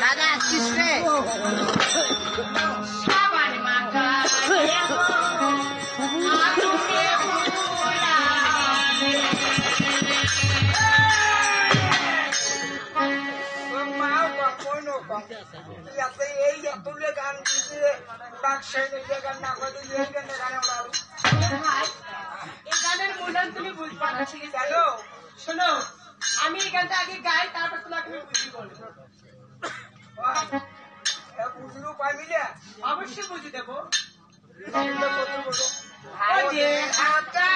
দাদা আসছিস রে শোনো আমি এই গানটা আগে গাই তারপর তোমাকে আমি বুঝি বলবো বুঝলু পাইলে অবশ্যই বুঝে দেবো হাতা